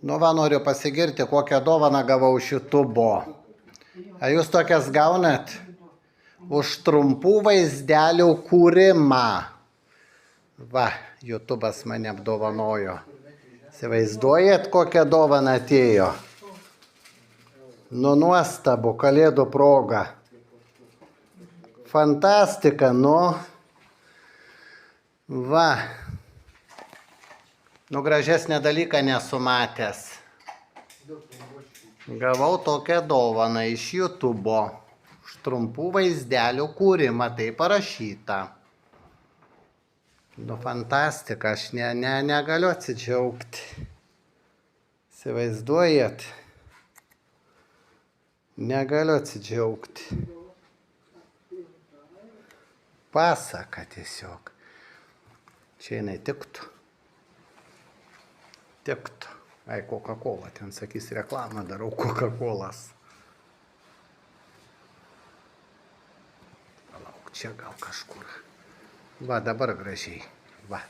Nu va, noriu pasigirti, kokią dovaną gavau iš YouTube'o. Ar jūs tokias gaunat? Už trumpų vaizdelių kūrimą. Va, YouTube'as mane apdovanojo. Įsivaizduojat, kokią dovaną atėjo? Nu, nuostabu, kalėdų proga. Fantastika, nu. Va. Nu, gražesnį dalyką nesu matęs. Gavau tokią dovaną iš YouTube'o. Už trumpų vaizdelių kūrimą, tai parašyta. Nu, fantastika, aš negaliu atsidžiaugti. Įsivaizduojat? Negaliu atsidžiaugti. Pasaka tiesiog. Čia jinai tiktų. Tiktų. Ai, Coca-Cola, ten sakys reklamą darau, Coca-Colas. Palauk, čia gal kažkur. Va, dabar gražiai. Va.